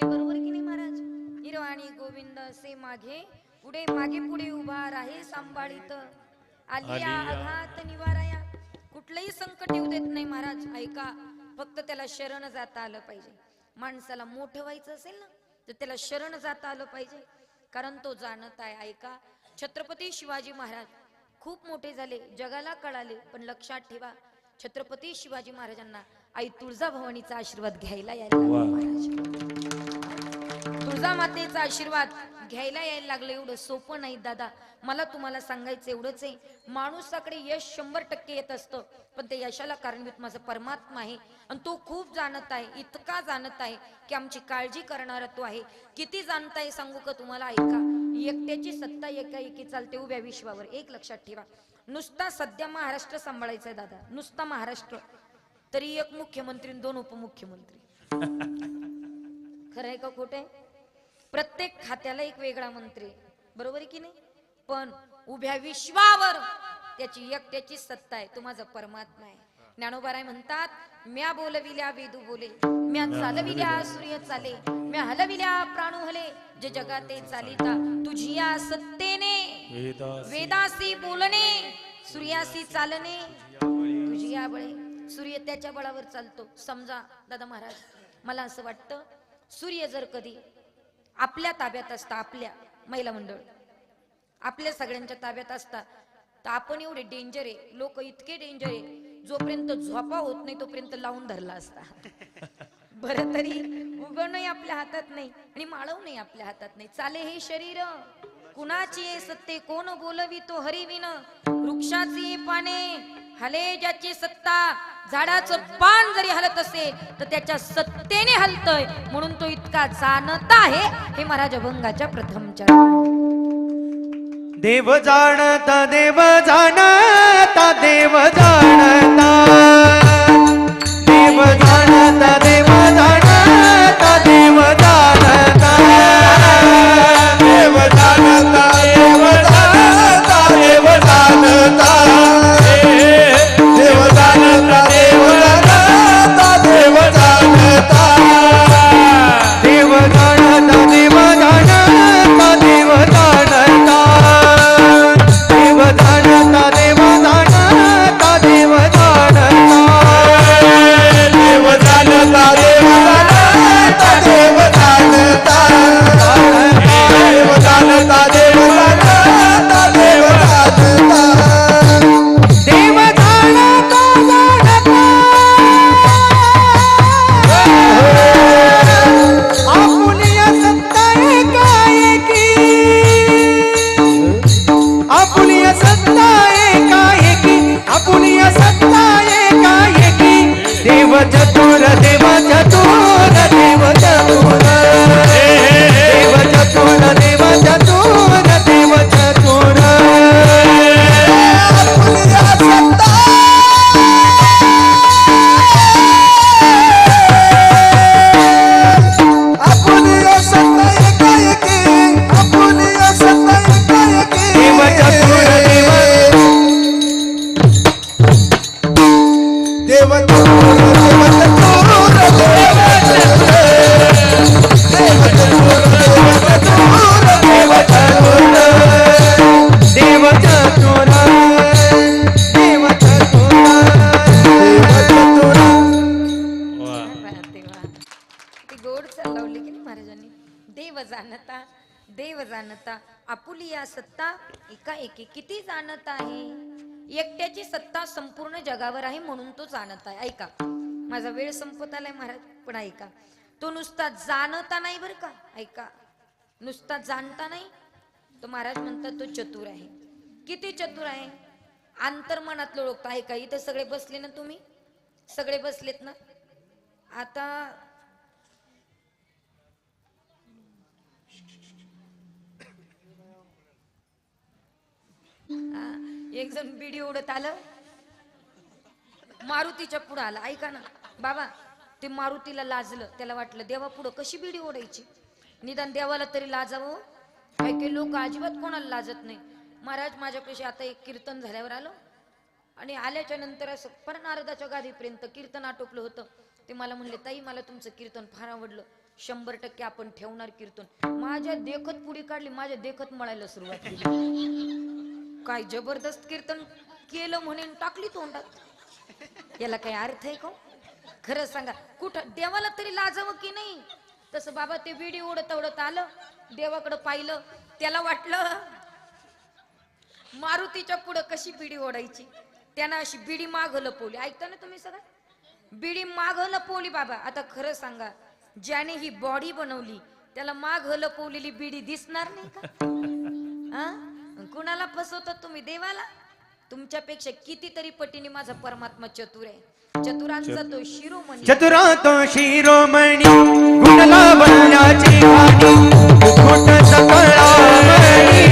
नाही, बरोबर की नाही महाराज? हिरवाणी गोविंद असे मागे पुढे मागे पुढे उभा राही सांभाळीत, आलिया आघात निवाराया. कुठलंही संकट येऊ देत नाही महाराज. ऐका, फक्त त्याला शरण जाता आलं पाहिजे. माणसाला मोठं व्हायचं असेल ना, तर त्याला शरण जाता आलं पाहिजे, कारण तो जाणत आहे. ऐका, छत्रपती शिवाजी महाराज खूप मोठे झाले, जगाला कळाले, पण लक्षात ठेवा, छत्रपती शिवाजी महाराजांना आई तुळजाभवानीचा आशीर्वाद घ्यायला यायला लागला महाराज. तुळजा मातेचा आशीर्वाद घ्यायला यायला लागलं. एवढं सोपं नाही दादा. मला तुम्हाला सांगायचं एवढंच आहे, माणूसाकडे यश 100% येत असतं, पण ते यशाला कारणीभूत माझा परमात्मा आहे. आणि तो खूप जाणत आहे, इतका जाणत आहे की आमची काळजी करणारा तो आहे. किती जाणताय सांगू का तुम्हाला? ऐका, एकट्याची सत्ता एकाएकी चालते उभ्या विश्वावर. एक लक्षात ठेवा, नुसता सध्या महाराष्ट्र सांभाळायचा आहे दादा, नुसता महाराष्ट्र, तरी एक मुख्यमंत्री 2 उपमुख्यमंत्री. खरं आहे का खोटं आहे? प्रत्येक खात्याला एक वेगळा मंत्री, बरोबर आहे की नाही? पण उभ्या विश्वावर त्याची एकट्याची सत्ता आहे, तो माझा परमात्मा आहे. ज्ञानोबाराय म्हणतात, म्या बोलविल्या वेदू बोले, म्या चालविल्या सूर्य चाले, म्या हलविल्या प्राणू हले, जे जगाते चालिता तुझिया सत्तेने, वेदासी बोलणे सूर्यासी चालणे तुझिया बळे. सूर्य त्याच्या बळावर चालतो. समजा दादा महाराज, मला असं वाटतं, सूर्य जर कधी आपल्या ताब्यात असता, आपल्या महिला मंडळ आपल्या सगळ्यांच्या ताब्यात असता, तर आपण एवढे डेंजर आहे, लोक इतके डेंजर आहे, जोपर्यंत झोपा होत नाही तोपर्यंत लावून धरला असता. बरं, तरी उगवणही आपल्या हातात नाही आणि माळवणही आपल्या हातात नाही. चाले हे शरीर कुणाची सत्ते, कोण बोलवी तो हरिविन, वृक्षाची पाने हले ज्याची सत्ता, झाडाचं पान जरी हलत असेल तर त्याच्या सत्तेने हलतय, म्हणून तो इतका जाणता आहे. हे महाराज अभंगाच्या प्रथम चरण. देव जाणता देव जाणता देव जाणता, देव जाणता देव जाणता देव जाणता, देव जाणता देव जाणता देव जाणता, देव जाणता देव जाणता देव जाणता, देव जाणता देव जाणता देव जाणता, देव जाणता देव जाणता देव जाणता, देव जाणता देव जाणता देव जाणता, देव जाणता देव जाणता देव जाणता, देव जाणता जाणता आपुलिया सत्ता एकाएकी, आपुलिया सत्ता एकाएकी, आपुलिया सत्ता एकाएकी, देव चतुर देव चतुर देव चतुर, देव चतुर देव चतुर देव चतुर, आपुलिया सत्ता आपुलिया सत्ता एकाएकी, आपुलिया सत्ता एकाएकी, देव चतुर देव देव चतुर देव चतुर देव चतुर, देव चतुर देव चतुर, देव चतुर देव चतुर, देव चतुर. ती गोड चालवली की नाही महाराजांनी. देव जाणता देव जाणता आपुलिया सत्ता एकाएकी. किती जाणत आहे, एकट्याची सत्ता संपूर्ण जगावर आहे, म्हणून तो जाणत आहे. ऐका, माझा वेळ संपत आलाय महाराज, पण ऐका, तो नुसता जाणता नाही बरं का. ऐका, नुसता जाणता नाही, तो महाराज म्हणतात तो चतुर आहे. किती चतुर आहे, अंतर्मनातलं ओळखतो. ऐका, इथं सगळे बसले ना, तुम्ही सगळे बसलेत ना, आता एक जण बिडी उडत आलं, मारुतीच्या पुढे आला. ऐका ना बाबा, ते मारुतीला लाजलं, त्याला वाटलं देवा पुढं कशी बिडी ओढायची, निदान देवाला तरी लाजावं. काही लोक अजिबात कोणाला लाजत नाही. महाराज माझ्यापाशी आता एक कीर्तन झाल्यावर आलो, आणि आल्याच्या नंतर असं पर नारदाच्या गादीपर्यंत कीर्तन आटोपलं होतं. ते मला म्हणले, ताई मला तुमचं कीर्तन फार आवडलं, 100% आपण ठेवणार कीर्तन. माझ्या देखत पुढे काढली, माझ्या देखत मळायला सुरुवात केली. काय जबरदस्त कीर्तन केलं म्हणून टाकली तोंडात. याला काही अर्थ आहे का? खरं सांगा, कुठं देवाला तरी लाजावं की नाही? तसं बाबा ते बिडी उडत उडत आलं, देवाकडं पाहिलं, त्याला वाटलं मारुतीच्या पुढं कशी बिडी ओढायची, त्यानं अशी बिडी माग लपवली. ऐकता ना तुम्ही सगळं? बिडी माग लपवली बाबा. आता खरं सांगा, ज्याने ही बॉडी बनवली त्याला माग लपवलेली बिडी दिसणार नाही का? कुणाला फसवतात तुम्ही? देवाला. तुमच्यापेक्षा कितीतरी पटीने माझा परमात्मा चतुर आहे. चतुरांचा तो शिरोमणी. चतुरा तो शिरोमणी, गुण लावण्याची गाणी, मुकुट सकळामणी.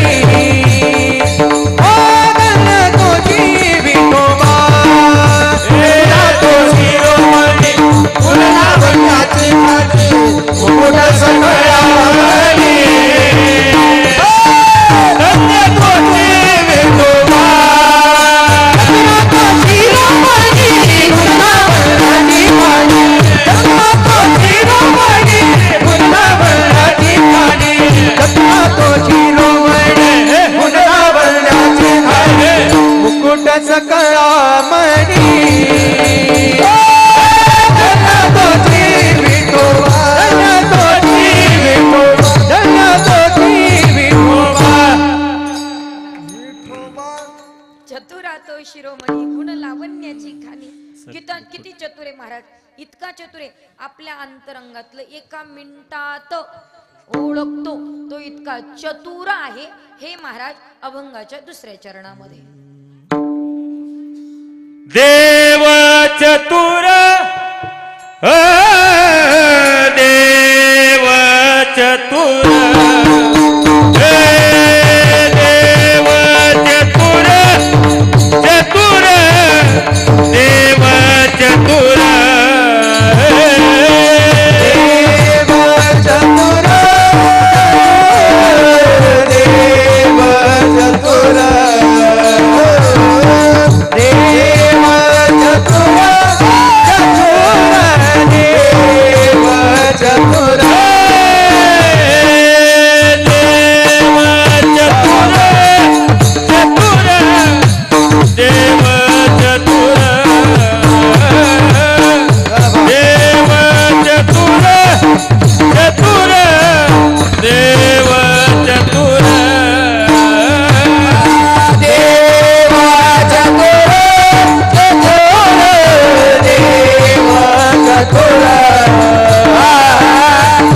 आदर तोची विठोबा. चतुरा तो शिरोमणी, गुण लावण्याची गाणी, मुकुट सकळामणी. आदर तोची विठोबा. चतुरा तो शिरोमणी, गुण लावण्याची गाणी, चतुरा तो शिरोमणी, गुण लावण्याची गाणी, चतुरा तो शिरोमणी, गुण लावण्याची गाणी, मुकुट सकळामणी. चतुरा तो शिरोमणी, गुण लावण्याची खाणी. किती चतुर आहे महाराज. इतका चतुर आहे, आपल्या अंतरंगातलं एका मिनिटात ओळखतो. तो इतका चतुर आहे. हे महाराज अभंगाच्या दुसऱ्या चरणामध्ये. देव चतुर, देव चतुर, देव चतुर, चतुर, देव चतुर, देव चतुर, देव चतुर,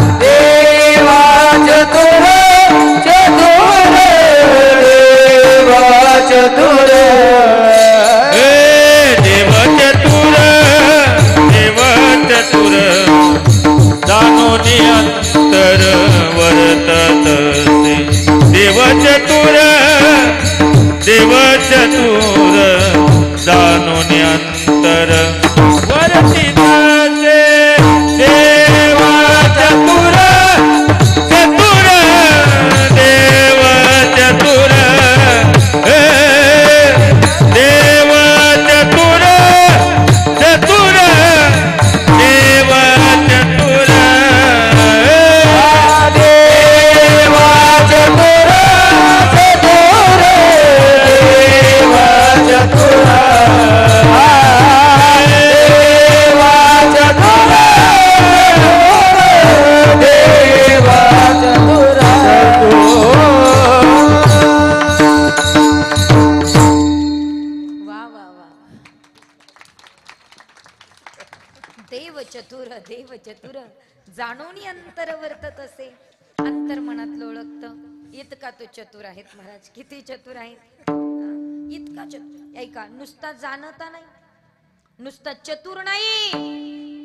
देव चतुर, चतुर, देव चतुर, देव चतुर, जाणून अंतर वरती तसे. देव चतुर, चतुर, देव चतुर, देव चतुर, चतुर, देव चतुर, देव चतुर, देव चतुर, जाणूनी अंतर वर्तत असे. अंतर मनातलं ओळखतं. इतका तो चतुर आहेत महाराज. किती चतुर आहेत. इतका चतुर. ऐका, नुसता जाणता नाही, नुसता चतुर नाही,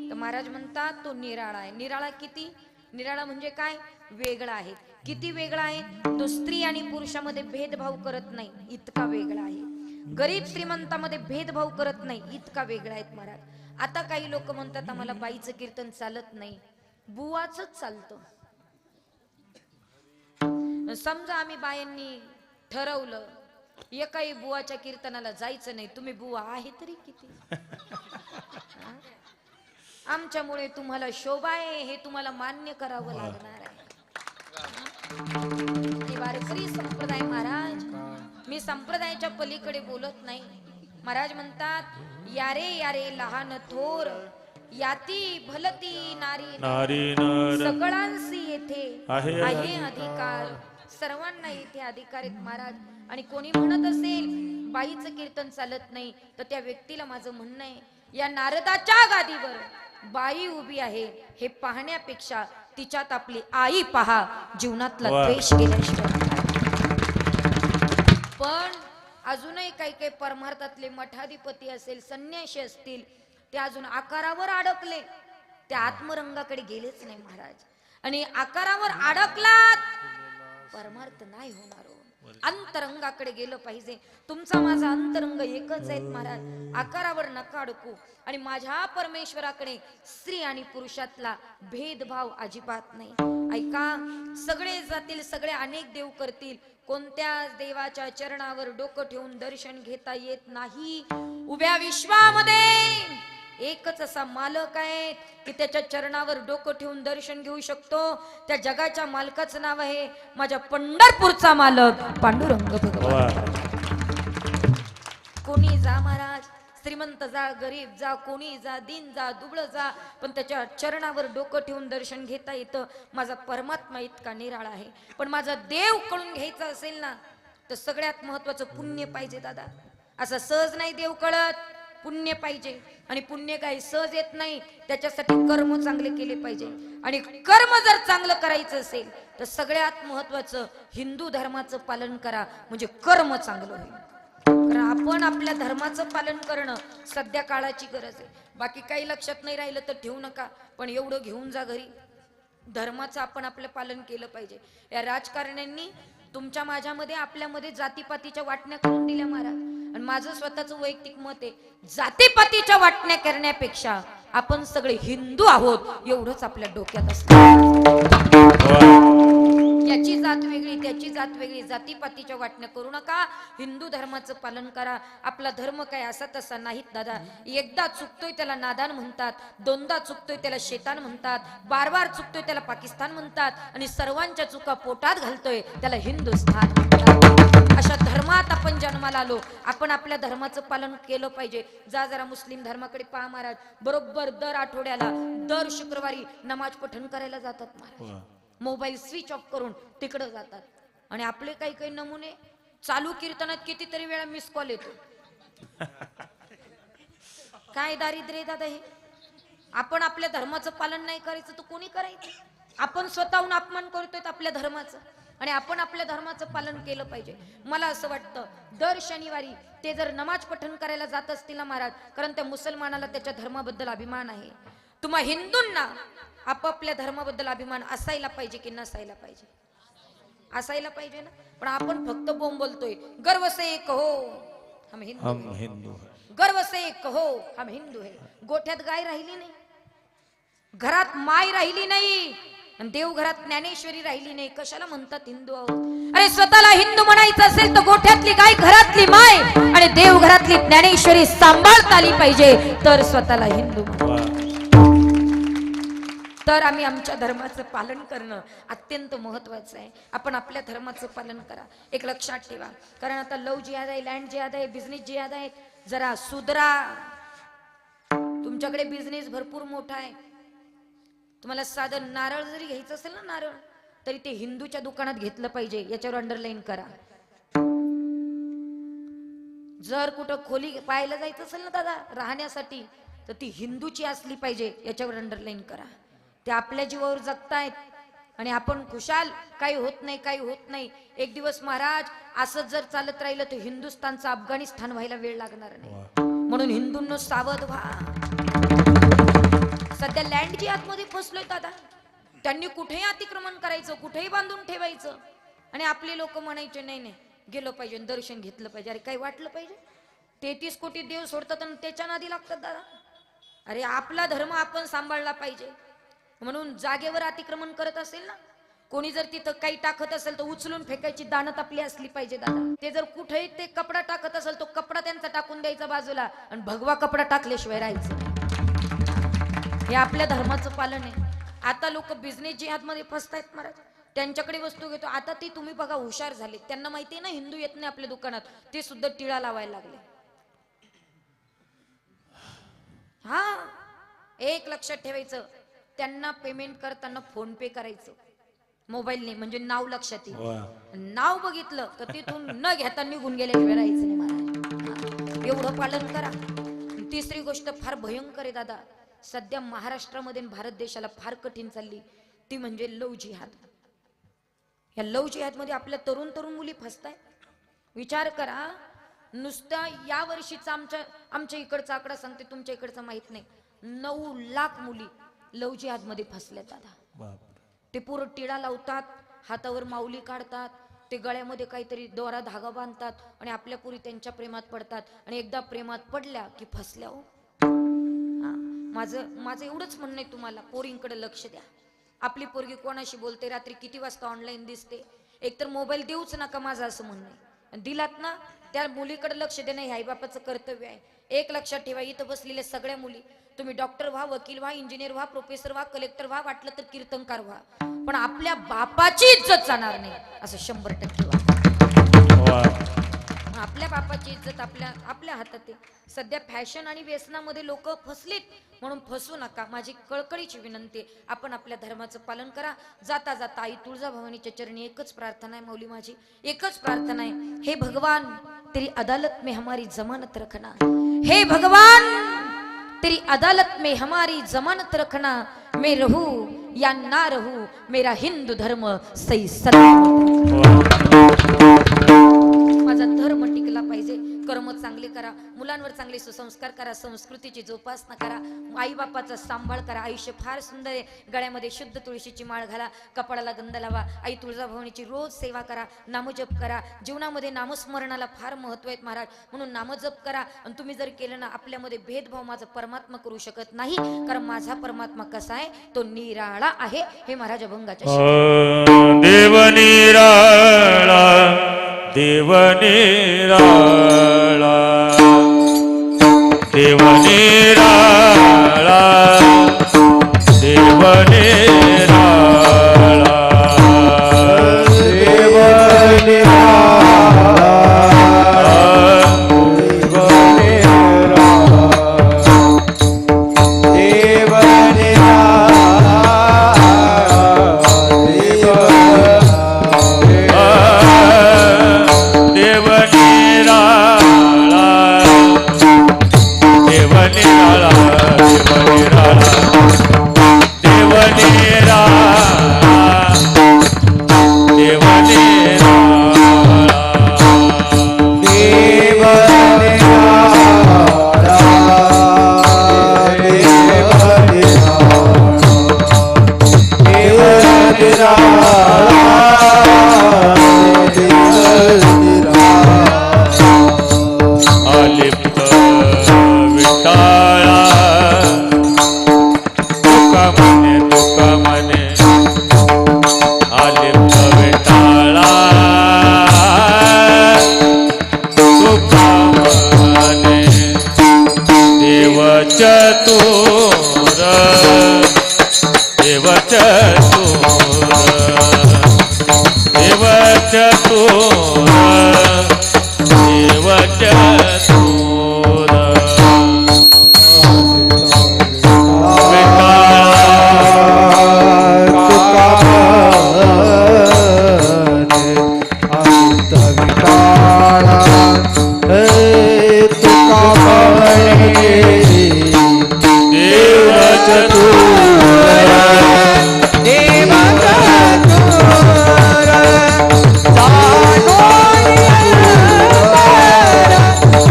तर महाराज म्हणतात तो निराळा आहे. निराळा किती? निराळा म्हणजे काय? वेगळा आहे. किती वेगळा आहे? तो स्त्री आणि पुरुषामध्ये भेदभाव करत नाही, इतका वेगळा आहे. गरीब श्रीमंतामध्ये भेदभाव करत नाही, इतका वेगळा आहेत महाराज. आता काही लोक म्हणतात आम्हाला बाईचं कीर्तन चालत नाही, बुवाचंच चालतं. समजा आम्ही बायांनी ठरवलं एकाही बुवाच्या कीर्तनाला जायचं नाही, तुम्ही बुवा आहे तरी किती? आमच्यामुळे तुम्हाला शोभा आहे हे तुम्हाला मान्य करावं लागणार आहे. हे वारकरी संप्रदाय महाराज, मी संप्रदायाच्या पलीकडे बोलत नाही. महाराज म्हणतात यारे यारे लहान थोर याती भलती नारी नारी नर सगळ्यांशी येथे आहे आहे अधिकार. सर्वांना इथे अधिकार आहेत महाराज. आणि कोणी म्हणत असेल बाईचं कीर्तन चालत नाही तर त्या व्यक्तीला माझं म्हणणं आहे, या नारदाच्या गादीवर बाई उभी आहे हे पाहण्यापेक्षा तिच्यात आपली आई पहा, जीवनातला द्वेष केल्याशिवाय. पण अजूनही काही काही परमार्थातले मठाधिपती असेल, संन्यासी असतील, ते अजून आकारावर अडकले, त्या आत्मरंगाकडे गेलेच नाही महाराज. आणि आकारावर अडकलात परमार्थ नाही होणार. अंतरंगाकडे गेलं पाहिजे. तुमचा माझा अंतरंग एकच आहे महाराज. आकारावर नका अडकू. आणि माझ्या परमेश्वराकडे स्त्री आणि पुरुषातला भेदभाव अजिबात नाही. ऐका, सगळे जातील, सगळे अनेक देव करतील, कोणत्या देवाच्या चरणावर डोकं ठेवून दर्शन घेता येत नाही. उभ्या विश्वामध्ये एकच असा मालक आहे की त्याच्या चरणावर डोकं ठेवून दर्शन घेऊ शकतो. त्या जगाच्या मालकाचं नाव आहे माझ्या पंढरपूरचा मालक पांडुरंग भगवान. कोणी जा महाराज, श्रीमंत जा, गरीब जा, कोणी जा, दीन जा, दुबळ जा, पण त्याच्या चरणावर डोकं ठेवून दर्शन घेता येतं. माझा परमात्मा इतका निराळा आहे. पण माझा देव कळून घ्यायचा असेल ना तर सगळ्यात महत्वाचं पुण्य पाहिजे दादा. असं सहज नाही देव कळत, पुण्य पाहिजे. आणि पुण्य काही सहज येत नाही, त्याच्यासाठी कर्म चांगले केले पाहिजे. आणि कर्म जर चांगलं करायचं असेल तर सगळ्यात महत्वाचं हिंदू धर्माचं पालन करा, म्हणजे कर्म चांगलं होईल. कारण आपण आपल्या धर्माचं पालन करणं सध्या काळाची गरज आहे. बाकी काही लक्षात नाही राहिलं तर ठेवू नका, पण एवढं घेऊन जा घरी, धर्माचं आपण आपलं पालन केलं पाहिजे. या राजकारण्यांनी तुमच्या माझ्यामध्ये आपल्यामध्ये जातीपातीच्या वाटण्या करून दिल्या महाराज. आणि माझं स्वतःचं वैयक्तिक मत आहे, जातीपातीच्या वाटण्या करण्यापेक्षा आपण सगळे हिंदू आहोत एवढंच आपल्या डोक्यात असतं. याची जात वेगळी, त्याची जात वेगळी, जातीपातीच्या वाटण्या करू नका. हिंदू धर्माचं पालन करा. आपला धर्म काय असा तसा नाहीत दादा. एकदा चुकतोय त्याला नादान म्हणतात, दोनदा चुकतोय त्याला शेतान म्हणतात, बार चुकतोय त्याला पाकिस्तान म्हणतात, आणि सर्वांच्या चुका पोटात घालतोय त्याला हिंदुस्थान म्हणतात. अशा धर्मात आपण जन्माला आलो, आपण आपल्या धर्माचं पालन केलं पाहिजे. जा जरा मुस्लिम धर्माकडे पहा महाराज, बरोबर दर आठवड्याला दर शुक्रवारी नमाज पठण करायला जातात महाराज. मोबाईल स्विच ऑफ करून तिकडं जातात. आणि आपले काही काही नमुने चालू कीर्तनात कितीतरी वेळा मिस कॉल येतो. काय दारिद्र्य दादा हे. आपण आपल्या धर्माचं पालन नाही करायचं तर कोणी करायचं. आपण स्वतःहून अपमान करतोय आपल्या धर्माचं, आणि आपण आपल्या धर्माचं पालन केलं पाहिजे. मला असं वाटतं दर शनिवारी ते जर नमाज पठण करायला जात असतील ना महाराज, कारण त्या मुसलमानाला त्याच्या धर्माबद्दल अभिमान आहे. तुम्हा हिंदूंना आपापल्या धर्माबद्दल अभिमान असायला पाहिजे की नसायला पाहिजे? असायला पाहिजे ना. पण आपण फक्त बोंब बोलतोय, गर्व से कहो हम हिंदू, गर्व से कहो हम हिंदू है. गोठ्यात गाय राहिली नाही, घरात माय राहिली नाही, आणि देवघरात ज्ञानेश्वरी राहिली नाही. कशाला म्हणतात हिंदू आहोत? अरे स्वतःला हिंदू म्हणायचं असेल तर गोठ्यातली गाय, घरातली माय आणि देवघरातली ज्ञानेश्वरी सांभाळता आली पाहिजे, तर स्वतःला हिंदू म्हणा. तर आम्ही आमच्या धर्माचं पालन करणं अत्यंत महत्वाचं आहे. आपण आपल्या धर्माचं पालन करा. एक लक्षात ठेवा, कारण आता लव जिहाद आहे, लँड जिहाद आहे, बिझनेस जिहाद आहे. जरा सुधरा. तुमच्याकडे बिझनेस भरपूर मोठा आहे. तुम्हाला साधं नारळ जरी घ्यायचं असेल ना, नारळ, तरी ते हिंदूच्या दुकानात घेतलं पाहिजे, याच्यावर अंडरलाईन करा. जर कुठं खोली पाहायला जायचं असेल ना दादा राहण्यासाठी, तर ती हिंदूची असली पाहिजे, याच्यावर अंडरलाईन करा. ते आपल्या जीवावर जगतायत आणि आपण खुशाल, काही होत नाही, काही होत नाही. एक दिवस महाराज असंच जर चालत राहिलं तर हिंदुस्थानचं अफगाणिस्तान व्हायला वेळ लागणार नाही. म्हणून हिंदूंनो सावध व्हा. सध्या लँड जिहाद मध्ये फसलोय दादा. त्यांनी कुठेही अतिक्रमण करायचं, कुठेही बांधून ठेवायचं, आणि आपले लोक म्हणायचे नाही नाही गेलो पाहिजे, दर्शन घेतलं पाहिजे. अरे काही वाटलं पाहिजे? 33 कोटी देव सोडतात आणि त्याच्या नादी लागतात दादा. अरे आपला धर्म आपण सांभाळला पाहिजे. म्हणून जागेवर अतिक्रमण करत असेल ना कोणी, जर तिथं काही टाकत असेल तर उचलून फेकायची दानत आपली असली पाहिजे दादा. ते जर कुठेही ते कपडा टाकत असेल तो कपडा त्यांचा टाकून द्यायचा बाजूला, आणि भगवा कपडा टाकल्याशिवाय राहायचं. हे आपल्या धर्माचं पालन आहे. आता लोक बिझनेस जिहाद मध्ये फसतायत महाराज. त्यांच्याकडे वस्तू घेतो. आता ती तुम्ही बघा हुशार झाले. त्यांना माहिती आहे ना हिंदू येत नाही आपल्या दुकानात, ते सुद्धा टिळा लावायला लागले. हा, एक लक्षात ठेवायचं, त्यांना पेमेंट करताना फोन पे करायचं मोबाईलने, म्हणजे नाव लक्षात येईल. नाव बघितलं तर तिथून न घेता निघून गेल्याशिवाय राहायचं नाही महाराज. एवढं पालन करा. तिसरी गोष्ट फार भयंकर आहे दादा, सध्या महाराष्ट्रामध्ये भारत देशाला फार कठीण चालली, ती म्हणजे लव जिहाद. या लव जिहाद मध्ये आपल्या तरुण तरुण मुली फसताय. विचार करा, नुसता या वर्षीचा आमच्या इकडचा आकडा सांगते, तुमच्या इकडचा माहित नाही, 9 लाख मुली लव जिहाद मध्ये फसल्या दादा. ते पुरं टिळा लावतात, हातावर माऊली काढतात, ते गळ्यामध्ये काहीतरी दोरा धागा बांधतात आणि आपल्या पुरी त्यांच्या प्रेमात पडतात. आणि एकदा प्रेमात पडल्या की फसल्या. हो, माझं एवढंच म्हणणं आहे तुम्हाला, पोरींकडे लक्ष द्या. आपली पोरगी कोणाशी बोलते, रात्री किती वाजता ऑनलाईन दिसते, एकतर मोबाईल देऊच नका, माझं असं म्हणणं आहे. दिलात ना, त्या मुलीकडे लक्ष देणं हे आईबापाचं कर्तव्य आहे. एक लक्षात ठेवा, इथं बसलेल्या सगळ्या मुली, तुम्ही डॉक्टर व्हा, वकील व्हा, इंजिनियर व्हा, प्रोफेसर व्हा, कलेक्टर व्हा, वाटलं तर कीर्तनकार व्हा, पण आपल्या बापाची इज्जत जाणार नाही असं 100% व्हा. आपल्या बापाची इज्जत आपल्या हातात आहे. सध्या फॅशन आणि व्यसनामध्ये लोक फसलीत, म्हणून फसू नका. माझी कळकळीची विनंती आहे, आपण आपल्या धर्माचं पालन करा. जाता जाता आई तुळजाभवानीच्या चरणी एकच प्रार्थना आहे, मौली माझी एकच प्रार्थना आहे, हे भगवान तेरी अदालत में हमारी जमानत रखना, हे भगवान तेरी अदालत में हमारी जमानत रखना, मैं रहूं या ना रहूं, मेरा हिंदू धर्म सही सलामत. माझा धर्म टिकला पाहिजे. कर्म चांगले करा, मुलांवर चांगले सुसंस्कार करा, संस्कृतीची जोपासना करा, आई बापाचा सांभाळ करा. आयुष्य फार सुंदर आहे. गळ्यामध्ये शुद्ध तुळशीची माळ घाला, कपाळाला गंध लावा, आई तुळजाभवानीची रोज सेवा करा, नामजप करा. जीवनामध्ये नामस्मरणाला फार महत्व आहे महाराज, म्हणून नामजप करा. आणि तुम्ही जर केलं ना, आपल्यामध्ये भेदभाव माझा परमात्मा करू शकत नाही, कारण माझा परमात्मा कसा आहे, तो निराळा आहे. हे महाराज अभंगाच्या देव निराळा, देव निराळा, देव निराळा, देव निराळा, देव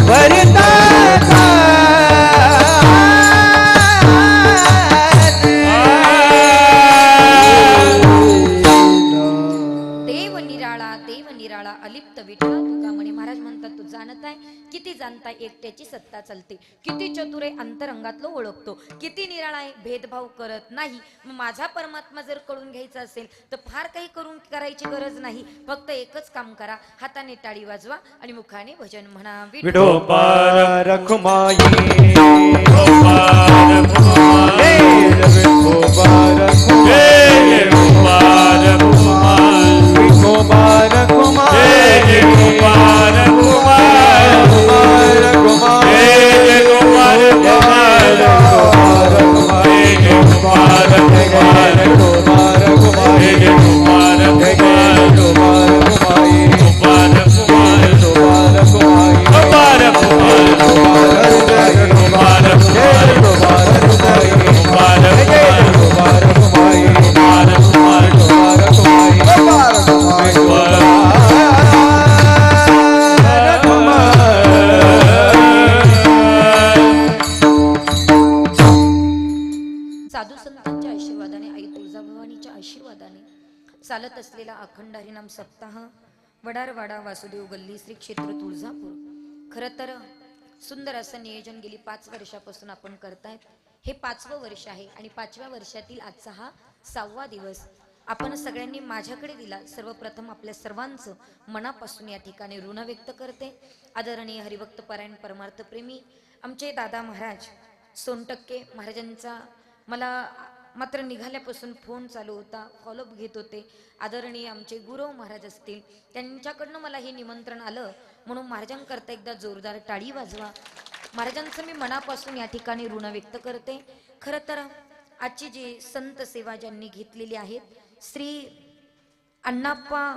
Where किती जाणता एकट्याची सत्ता चालते, किती चतुर आहे अंतरंगातलं ओळखतो, किती निराळा आहे भेदभाव करत नाही. मग माझा परमात्मा जर कळून घ्यायचा असेल तर फार काही करायची गरज नाही. फक्त एकच काम करा, हाताने टाळी वाजवा आणि मुखाने भजन म्हणा. विठोबा रखुमाई विठोबा रखुमाई विठोबा हे विठोबा रखुमाई विठोबा रखुमाई हे विठोबा रखुमाई हे विठोबा रखुमाई हे विठोबा रखुमाई हे विठोबा रखुमाई साधू संतांच्या आशीर्वादाने, आई तुळजाभवानीच्या आशीर्वादाने चालत असलेला अखंड हरिनाम सप्ताह वडारवाडा वासुदेव गल्ली श्री क्षेत्र तुळजापूर. खरं तर सुंदर असं नियोजन गेली 5 वर्षापासून आपण करतायत. हे 5वं वर्ष आहे आणि 5व्या वर्षातील आजचा हा 6वा दिवस आपण सगळ्यांनी माझ्याकडे दिला. सर्वप्रथम आपल्या सर्वांचं मनापासून या ठिकाणी ऋण व्यक्त करते. आदरणीय हरिभक्त परायण परमार्थ प्रेमी आमचे दादा महाराज सोनटक्के महाराजांचा मला मात्र निघाल्यापासून फोन चालू होता, फॉलोअप घेत होते. आदरणीय आमचे गुरु महाराज असतील, त्यांच्याकडनं मला हे निमंत्रण आलं म्हणून महाराजांकरता एकदा जोरदार टाळी वाजवा. महाराजांचं मी मनापासून या ठिकाणी ऋण व्यक्त करते. खरं तर आजची जी संत सेवा ज्यांनी घेतलेली आहेत, श्री अण्णाप्पा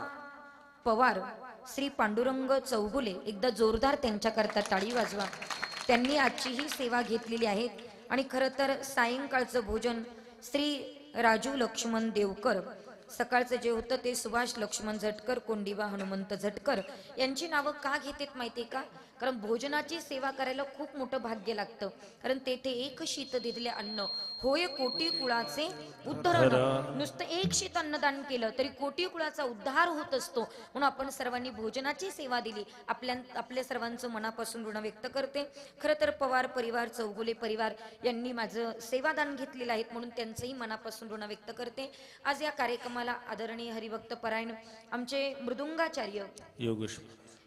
पवार, श्री पांडुरंग चौगुले, एकदा जोरदार त्यांच्याकरता टाळी वाजवा. त्यांनी आजची ही सेवा घेतलेली आहे. आणि खरं तर सायंकाळचं भोजन श्री राजू लक्ष्मण देवकर, सकाळचं जे होतं ते सुभाष लक्ष्मण झटकर, कोंडिबा हनुमंत झटकर यांची नावं का घेतात माहिती का? कारण भोजनाची सेवा करायला खूप मोठं भाग्य लागतं. कारण तेथे एक शीत दिले अन्न होय कोटी कुळाचे उद्धरण. नुसतं एक शीत अन्नदान केलं तरी कोटी कुळाचा उद्धार होत असतो. म्हणून आपण सर्वांनी भोजनाची सेवा दिली. आपल्या सर्वांचं मनापासून ऋण व्यक्त करते. खरं तर पवार परिवार, चौगुले परिवार यांनी माझं सेवादान घेतलेलं आहे म्हणून त्यांचंही मनापासून ऋण व्यक्त करते. आज या कार्यक्रमाला आदरणीय हरिभक्त परायण आमचे मृदुंगाचार्य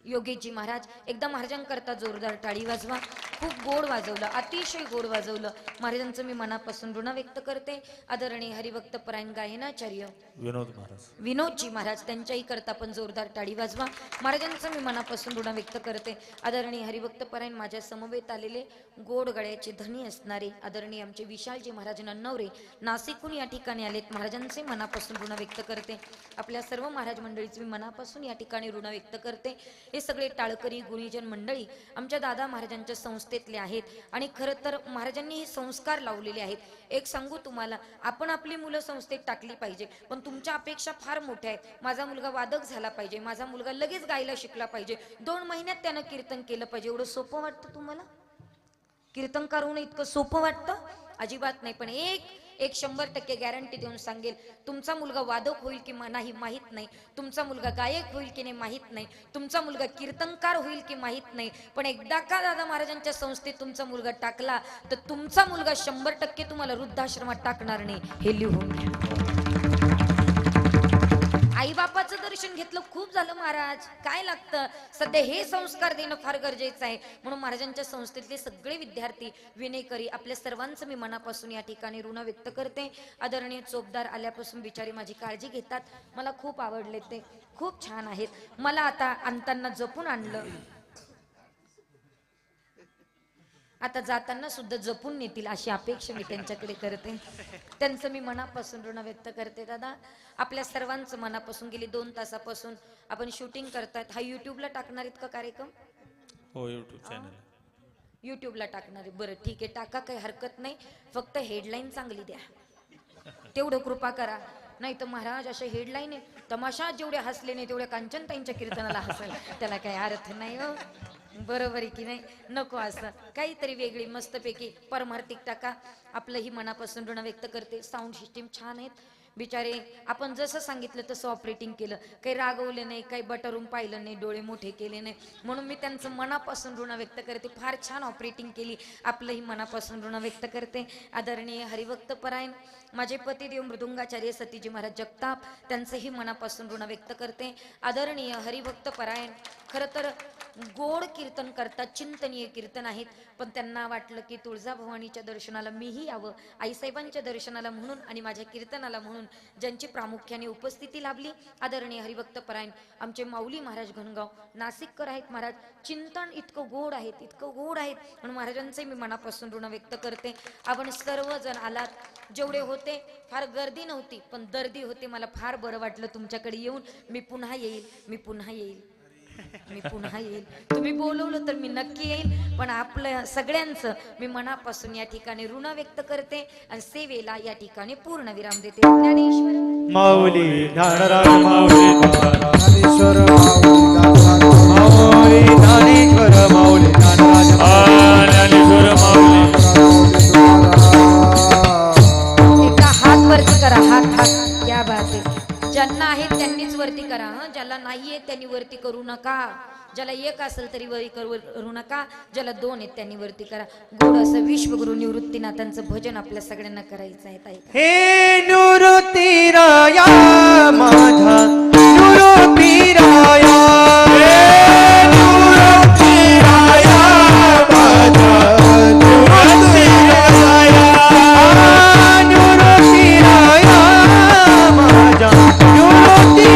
योगेशजी महाराज, एकदा महाराजांकरता जोरदार टाळी वाजवा. खूप गोड वाजवलं, अतिशय गोड वाजवलं. महाराजांचं मी मनापासून ऋण व्यक्त करते. आदरणीय हरिभक्त परायण गायनाचार्य विनोदजी महाराज, त्यांच्याही करता पण जोरदार टाळी वाजवा. महाराजांचं मी मनापासून ऋण व्यक्त करते. आदरणीय हरिभक्त परायण माझ्या समवेत आलेले गोड गळ्याचे धनी असणारे आदरणीय आमचे विशालजी महाराज नन्नवरे नाशिकहून या ठिकाणी आलेत. महाराजांचे मनापासून ऋण व्यक्त करते. आपल्या सर्व महाराज मंडळीचे मी मनापासून या ठिकाणी ऋण व्यक्त करते. हे सगळे टाळकरी गुणीजन मंडळी आमच्या दादा महाराजांच्या संस्थेतले आहेत आणि खरं तर महाराजांनी हे संस्कार लावलेले आहेत. एक सांगू तुम्हाला, आपण आपली मुलं संस्थेत टाकली पाहिजे, पण तुमच्या अपेक्षा फार मोठ्या आहेत. माझा मुलगा वादक झाला पाहिजे, माझा मुलगा लगेच गायला शिकला पाहिजे, 2 महिन्यात त्यानं कीर्तन केलं पाहिजे. एवढं सोपं वाटतं तुम्हाला? कीर्तनकार होणं इतकं सोपं वाटतं? अजिबात नाही. पण एक 100% गॅरंटी देऊन सांगेल, तुमचा मुलगा वादक होईल की नाही माहीत नाही, तुमचा मुलगा गायक होईल की नाही माहीत नाही, तुमचा मुलगा कीर्तनकार होईल की माहीत नाही, पण एकदा का दादा महाराजांच्या संस्थेत तुमचा मुलगा टाकला तर तुमचा मुलगा 100% तुम्हाला वृद्धाश्रमात टाकणार नाही. हे लिहून घ्या. आई बापाचं दर्शन घेतलं खूप झालं महाराज, काय लागतं? सध्या हे संस्कार देणं फार गरजेचं आहे. म्हणून महाराजांच्या संस्थेतले सगळे विद्यार्थी विनयकरी आपल्या सर्वांचं मी मनापासून या ठिकाणी ऋण व्यक्त करते. आदरणीय चोपदार आल्यापासून बिचारी माझी काळजी घेतात. मला खूप आवडले, ते खूप छान आहेत. मला आता आणताना जपून आणलं, आता जाताना सुद्धा जपून नेतील अशी अपेक्षा मी त्यांच्याकडे करते. त्यांचं मी मनापासून ऋण व्यक्त करते. दादा आपल्या सर्वांचं मनापासून गेली 2 तासापासून आपण शूटिंग करतात. हा युट्यूबला टाकणार आहेत का कार्यक्रम? हो, युट्यूब चॅनल युट्यूबला टाकणार आहे. बरं ठीक आहे, टाका, काही हरकत नाही. फक्त हेडलाईन चांगली द्या, तेवढं कृपा करा. नाही तर महाराज अशा हेडलाईन आहे, तमाशा जेवढे हसले नाही तेवढ्या कांचनताईंच्या कीर्तनाला हसेल, त्याला काही अर्थ नाही हो. बरोबर आहे की नाही? नको, असं काहीतरी वेगळी मस्तपैकी परमार्थिक टाका. आपलंही मनापासून ऋण व्यक्त करते. साऊंड सिस्टीम छान आहेत, बिचारे आपण जसं सांगितलं तसं ऑपरेटिंग केलं, काही रागवले नाही, काही बटरून पाहिलं नाही, डोळे मोठे केले नाही, म्हणून मी त्यांचं मनापासून ऋण व्यक्त करते. फार छान ऑपरेटिंग केली, आपलंही मनापासून ऋण व्यक्त करते. आदरणीय हरिभक्त परायण माझे पतिदेव मृदुंगाचार्य सतीजी महाराज जगताप, त्यांचंही मनापासून ऋण व्यक्त करते. आदरणीय हरिभक्त परायण खरं तर गोड कीर्तन करतात, चिंतनीय कीर्तन आहेत, पण त्यांना वाटलं की तुळजाभवानीच्या दर्शनाला मीही यावं, आईसाहेबांच्या दर्शनाला म्हणून आणि माझ्या कीर्तनाला म्हणून, ज्यांची प्रामुख्याने उपस्थिती लाभली. आदरणीय हरिभक्त परायण आमचे माऊली महाराज घनगाव नाशिककर आहेत. महाराज चिंतन इतकं गोड आहेत, इतकं गोड आहेत, म्हणून महाराजांचे मी मनापासून ऋण व्यक्त करते. आपण सर्वजण आलात, जेवढे होते फार गर्दी नव्हती पण दर्दी होते. मला फार बरं वाटलं तुमच्याकडे येऊन. मी पुन्हा येईल, मी पुन्हा येईल, मी पुन्हा येईल. तुम्ही बोलवलं तर मी नक्की येईल, पण आपलं सगळ्यांचं मी मनापासून या ठिकाणी ऋण व्यक्त करते आणि सेवेला या ठिकाणी पूर्ण विराम देते. ज्ञानेश्वर माऊली ज्ञानराज माऊली ज्ञानेश्वर माऊली ज्ञानेश्वर माऊली ज्ञानराज ज्ञानेश्वर माऊली. एकदा हात वरती करा, हात हात. क्या बात आहे. ज्यांना आहे त्यांनीच वरती करा, हं. ज्याला नाहीये त्यांनी वरती करू नका. ज्याला एक असेल तरी वरी करू नका, ज्याला दोन आहेत त्यांनी वरती करा. गोड असं विश्वगुरु निवृत्तीनाथांचं भजन आपल्या सगळ्यांना करायचं आहे. ताई हे निवृत्ती राया माझा निवृत्ती राया, निवृत्ती राया माझा निवृत्ती राया, निवृत्ती राया माझा निवृत्ती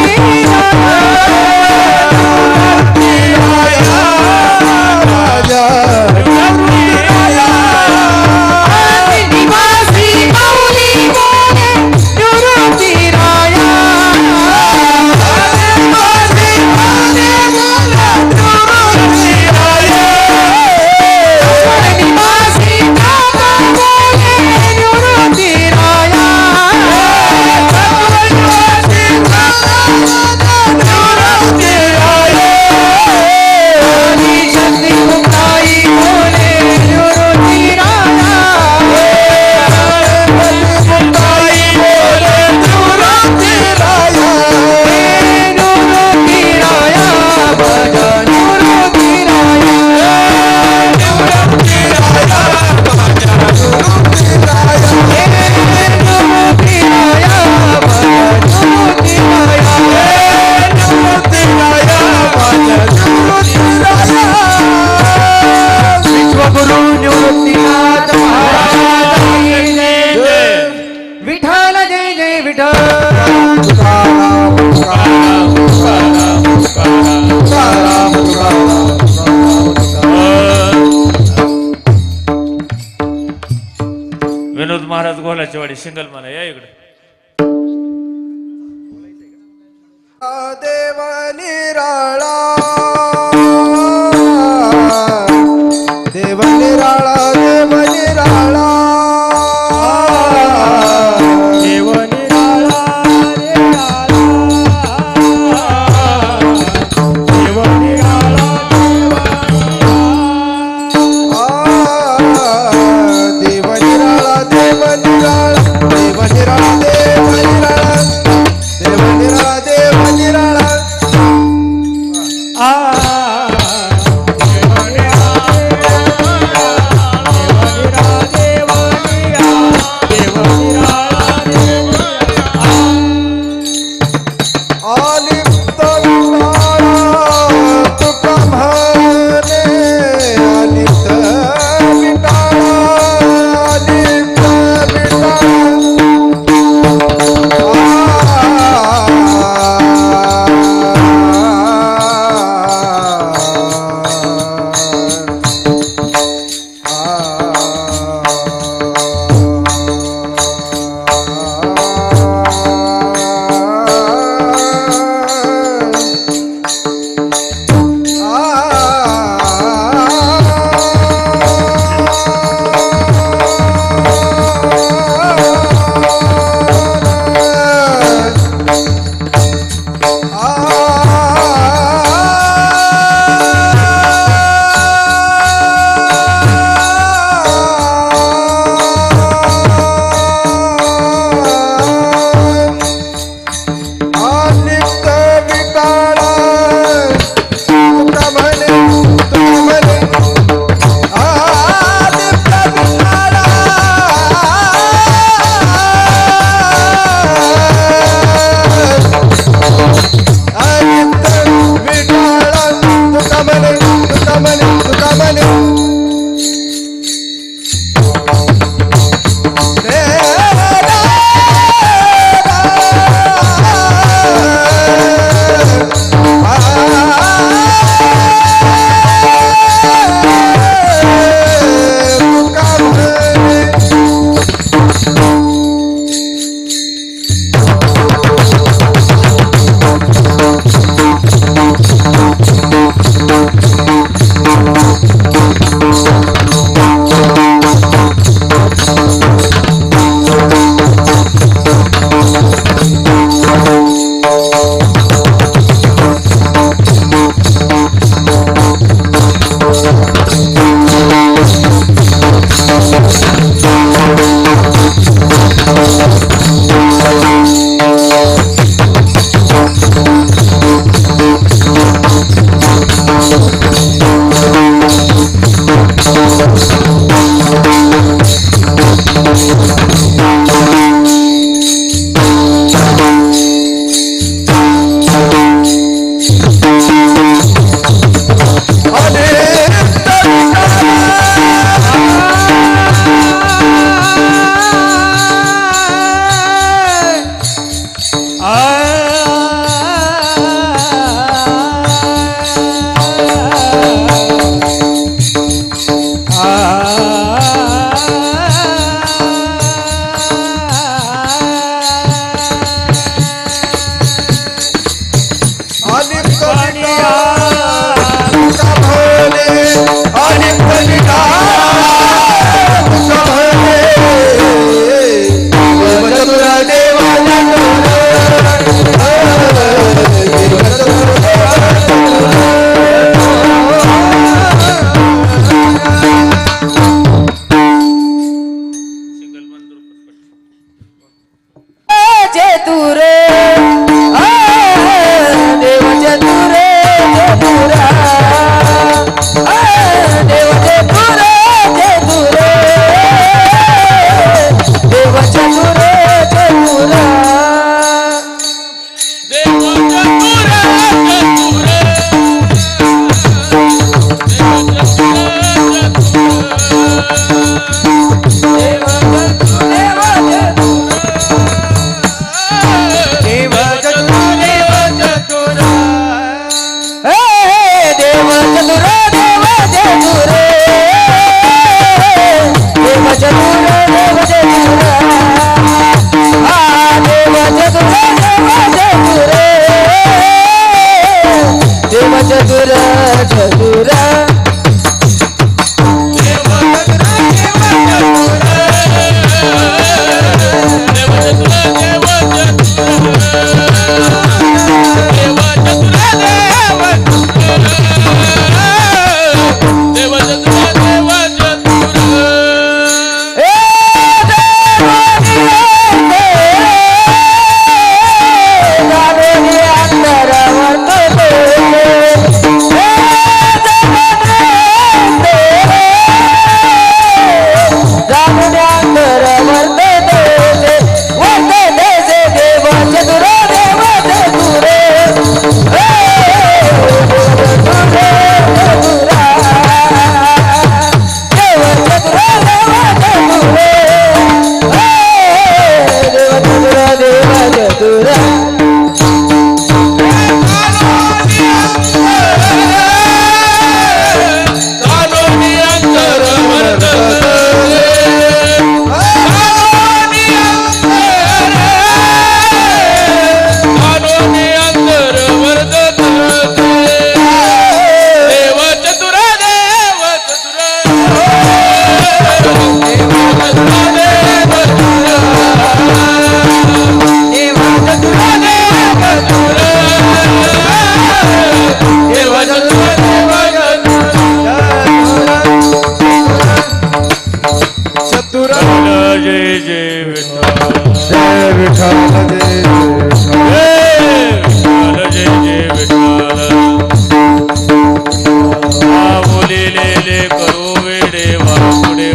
विनोद महाराज गोलाची वाडी सिंगल मला या इकडे. देव निराळा, देव निराळा, देव निराळा, देव निराळा देव निराळा, देव निराळा, देव निराळा, देव निराळा, विठ्ठल जय जय विठ्ठल बोलिलेले करू वेडे वापुडे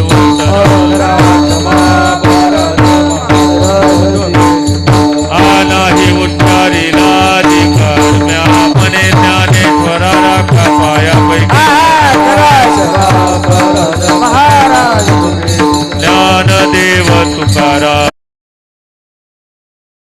नाही उच्चारीला अधिकार म्या मने ज्ञानेश्वरा राखा पायापैकी ज्ञानदेव तुकाराम